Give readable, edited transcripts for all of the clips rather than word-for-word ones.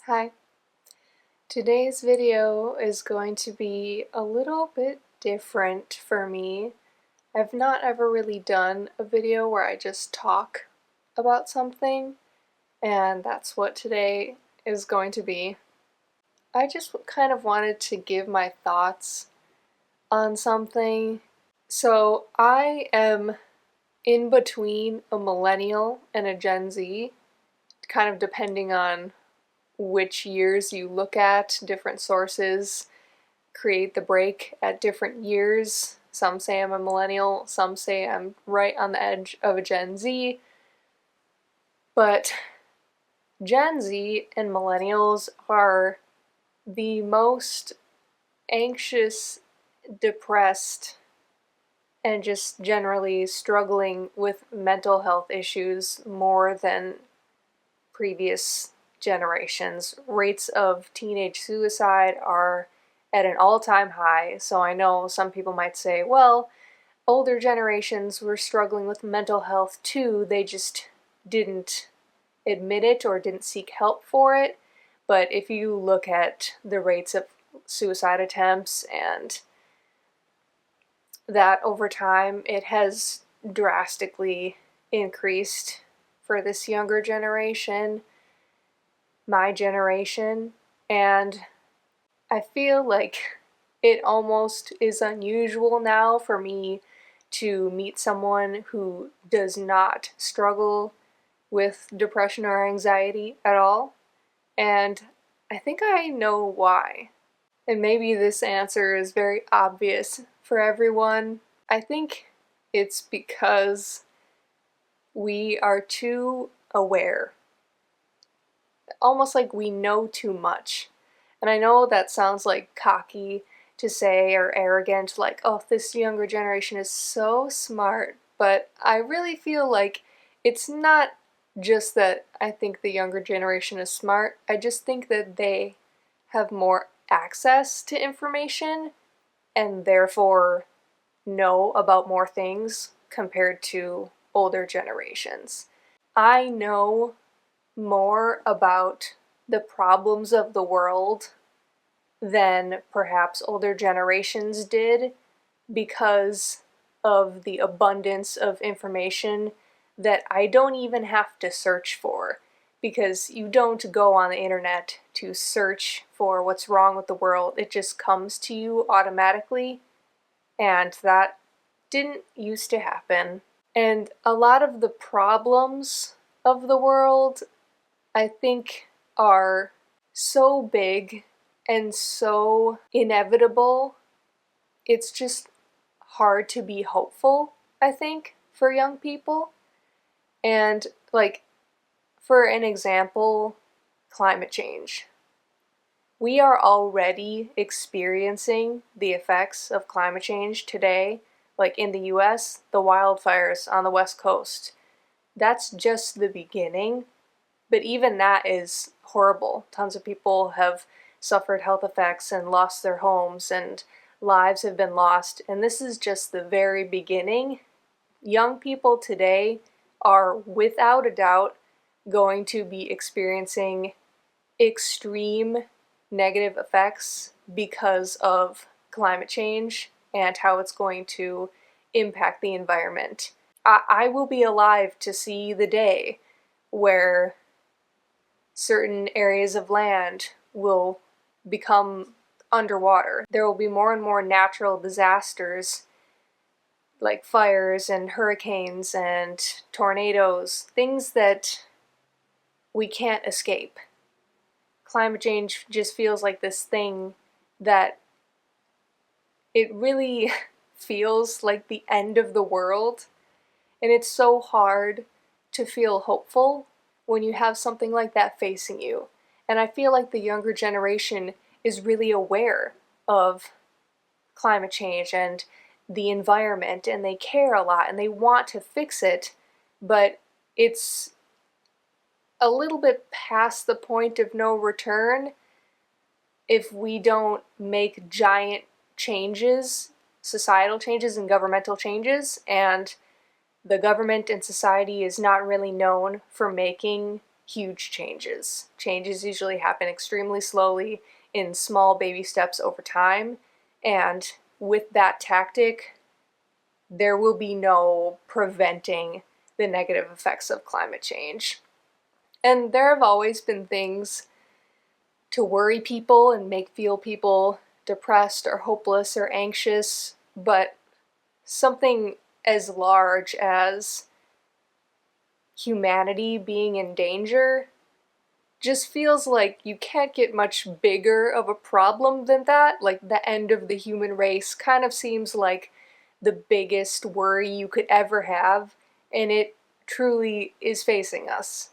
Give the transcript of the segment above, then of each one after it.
Hi. Today's video is going to be a little bit different for me. I've not ever really done a video where I just talk about something, and that's what today is going to be. I just kind of wanted to give my thoughts on something. So I am in between a millennial and a Gen Z, kind of depending on which years you look at. Different sources create the break at different years. Some say I'm a millennial, some say I'm right on the edge of a Gen Z. But Gen Z and millennials are the most anxious, depressed, and just generally struggling with mental health issues more than previous generations. Rates of teenage suicide are at an all-time high, so I know some people might say, well, older generations were struggling with mental health too, they just didn't admit it or didn't seek help for it. But if you look at the rates of suicide attempts and that over time, it has drastically increased for this younger generation, my generation, and I feel like it almost is unusual now for me to meet someone who does not struggle with depression or anxiety at all, and I think I know why. And maybe this answer is very obvious for everyone. I think it's because we are too aware. Almost like we know too much. And I know that sounds like cocky to say or arrogant, like, oh, this younger generation is so smart. But I really feel like it's not just that I think the younger generation is smart. I just think that they have more access to information and therefore know about more things compared to older generations. I know more about the problems of the world than perhaps older generations did because of the abundance of information that I don't even have to search for, because you don't go on the internet to search for what's wrong with the world. It just comes to you automatically, and that didn't used to happen. And a lot of the problems of the world, I think, are so big and so inevitable, it's just hard to be hopeful, I think, for young people. And, like, for an example, climate change. We are already experiencing the effects of climate change today, like in the US, the wildfires on the West Coast. That's just the beginning, but even that is horrible. Tons of people have suffered health effects and lost their homes, and lives have been lost, and this is just the very beginning. Young people today are without a doubt going to be experiencing extreme negative effects because of climate change and how it's going to impact the environment. I will be alive to see the day where certain areas of land will become underwater. There will be more and more natural disasters like fires and hurricanes and tornadoes, things that we can't escape. Climate change just feels like this thing that it really feels like the end of the world, and it's so hard to feel hopeful when you have something like that facing you. And I feel like the younger generation is really aware of climate change and the environment, and they care a lot and they want to fix it, but it's a little bit past the point of no return if we don't make giant changes, societal changes and governmental changes, and the government and society is not really known for making huge changes. Changes usually happen extremely slowly in small baby steps over time, and with that tactic, there will be no preventing the negative effects of climate change. And there have always been things to worry people and make feel people depressed or hopeless or anxious, but something as large as humanity being in danger just feels like you can't get much bigger of a problem than that. Like, the end of the human race kind of seems like the biggest worry you could ever have, and it truly is facing us.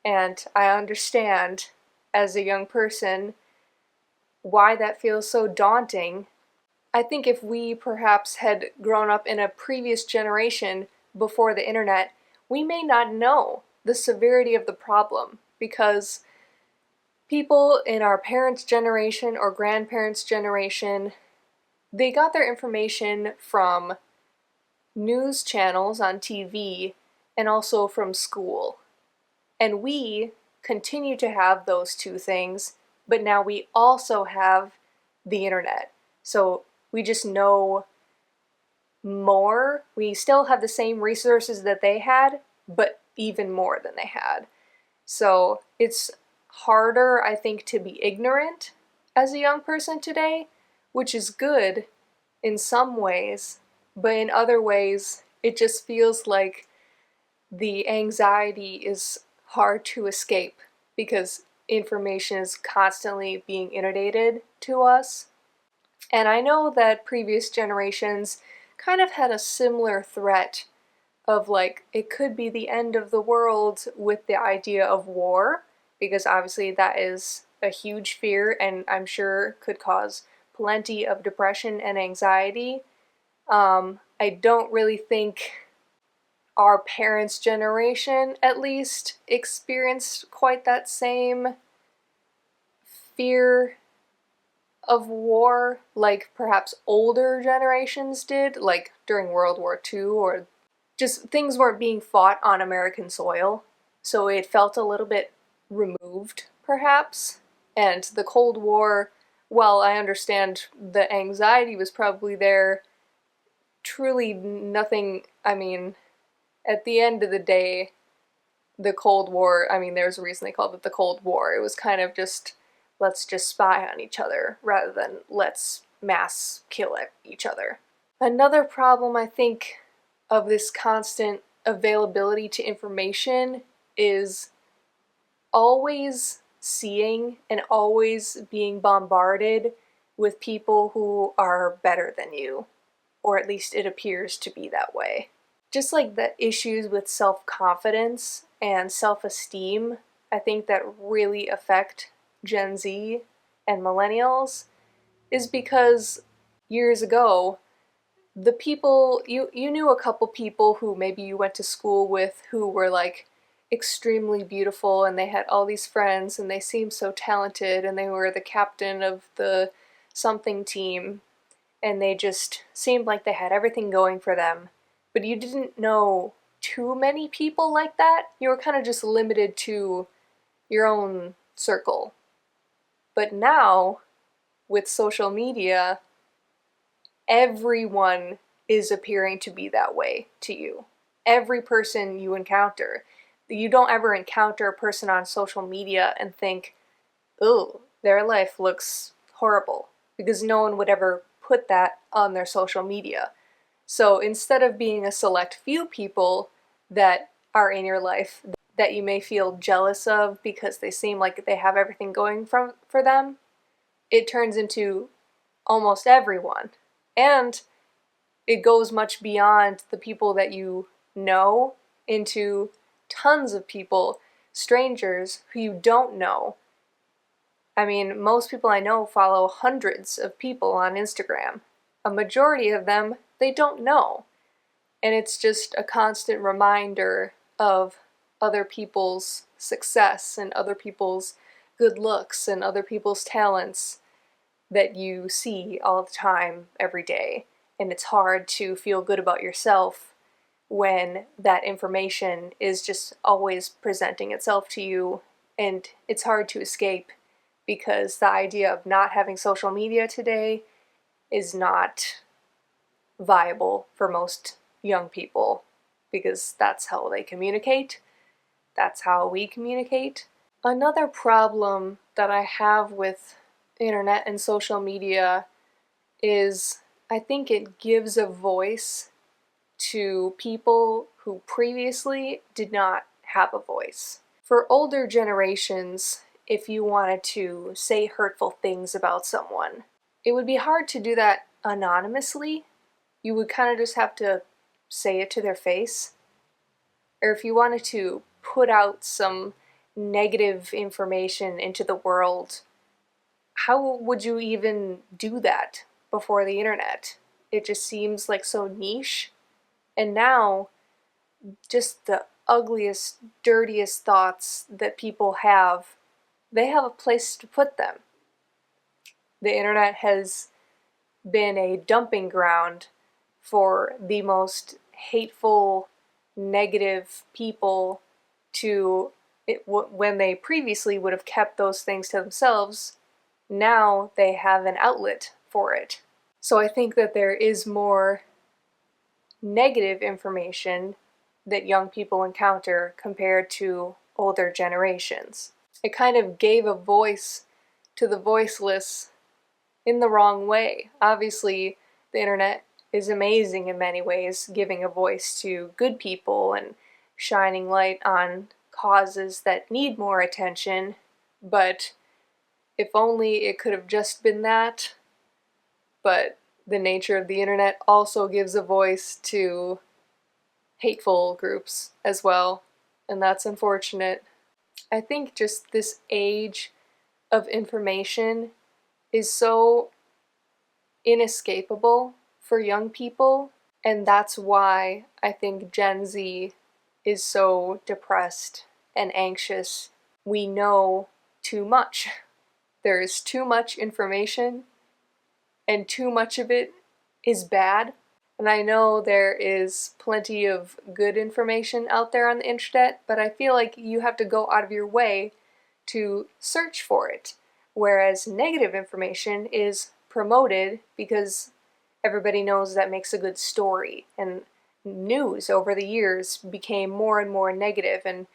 And I understand, as a young person, why that feels so daunting. I think if we perhaps had grown up in a previous generation before the internet, we may not know the severity of the problem, because people in our parents' generation or grandparents' generation, they got their information from news channels on TV and also from school. And we continue to have those two things, but now we also have the internet. So we just know more. We still have the same resources that they had, but even more than they had. So it's harder, I think, to be ignorant as a young person today, which is good in some ways, but in other ways, it just feels like the anxiety is hard to escape because information is constantly being inundated to us. And I know that previous generations kind of had a similar threat of, like, it could be the end of the world with the idea of war, because obviously that is a huge fear and I'm sure could cause plenty of depression and anxiety. I don't really think our parents' generation, at least, experienced quite that same fear of war like perhaps older generations did, like during World War II, or just things weren't being fought on American soil, so it felt a little bit removed, perhaps. And the Cold War, while I understand the anxiety was probably there, truly nothing, I mean, at the end of the day, the Cold War, I mean, there's a reason they called it the Cold War. It was kind of just, let's just spy on each other rather than let's mass kill each other. Another problem, I think, of this constant availability to information is always seeing and always being bombarded with people who are better than you, or at least it appears to be that way. Just like the issues with self-confidence and self-esteem, I think that really affect Gen Z and millennials, is because years ago, the people, you knew a couple people who maybe you went to school with who were like extremely beautiful and they had all these friends and they seemed so talented and they were the captain of the something team and they just seemed like they had everything going for them. But you didn't know too many people like that. You were kind of just limited to your own circle. But now, with social media, everyone is appearing to be that way to you. Every person you encounter. You don't ever encounter a person on social media and think, oh, their life looks horrible, because no one would ever put that on their social media. So instead of being a select few people that are in your life that you may feel jealous of because they seem like they have everything going for them, it turns into almost everyone. And it goes much beyond the people that you know into tons of people, strangers who you don't know. I mean, most people I know follow hundreds of people on Instagram. A majority of them they don't know. And it's just a constant reminder of other people's success and other people's good looks and other people's talents that you see all the time, every day. And it's hard to feel good about yourself when that information is just always presenting itself to you, and it's hard to escape because the idea of not having social media today is not viable for most young people because that's how they communicate. That's how we communicate. Another problem that I have with internet and social media is I think it gives a voice to people who previously did not have a voice. For older generations, if you wanted to say hurtful things about someone, it would be hard to do that anonymously. You would kind of just have to say it to their face. Or if you wanted to put out some negative information into the world, how would you even do that before the internet? It just seems like so niche. And now, just the ugliest, dirtiest thoughts that people have, they have a place to put them. The internet has been a dumping ground for the most hateful, negative people when they previously would have kept those things to themselves, now they have an outlet for it. So I think that there is more negative information that young people encounter compared to older generations. It kind of gave a voice to the voiceless in the wrong way. Obviously, the internet is amazing in many ways, giving a voice to good people and shining light on causes that need more attention, but if only it could have just been that. But the nature of the internet also gives a voice to hateful groups as well, and that's unfortunate. I think just this age of information is so inescapable for young people, and that's why I think Gen Z is so depressed and anxious. We know too much. There is too much information, and too much of it is bad. And I know there is plenty of good information out there on the internet, but I feel like you have to go out of your way to search for it. Whereas negative information is promoted because everybody knows that makes a good story. And news over the years became more and more negative and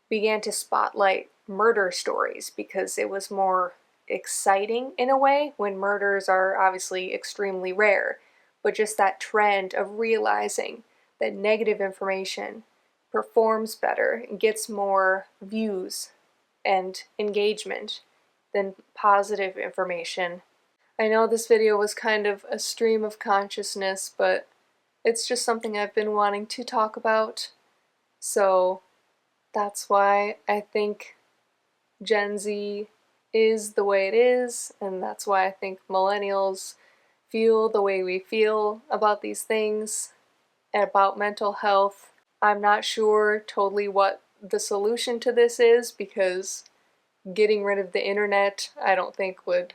began to spotlight murder stories because it was more exciting in a way when murders are obviously extremely rare. But just that trend of realizing that negative information performs better and gets more views and engagement than positive information. I know this video was kind of a stream of consciousness, but it's just something I've been wanting to talk about. So that's why I think Gen Z is the way it is, and that's why I think millennials feel the way we feel about these things, and about mental health. I'm not sure totally what the solution to this is, because getting rid of the internet I don't think would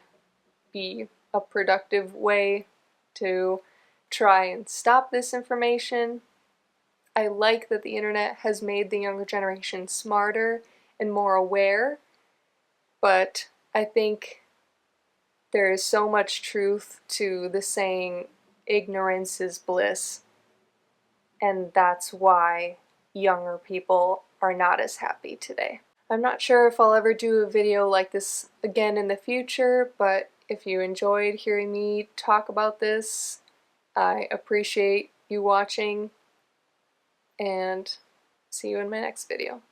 be a productive way to try and stop this information. I like that the internet has made the younger generation smarter and more aware, but I think there is so much truth to the saying, ignorance is bliss, and that's why younger people are not as happy today. I'm not sure if I'll ever do a video like this again in the future, but if you enjoyed hearing me talk about this, I appreciate you watching, and see you in my next video.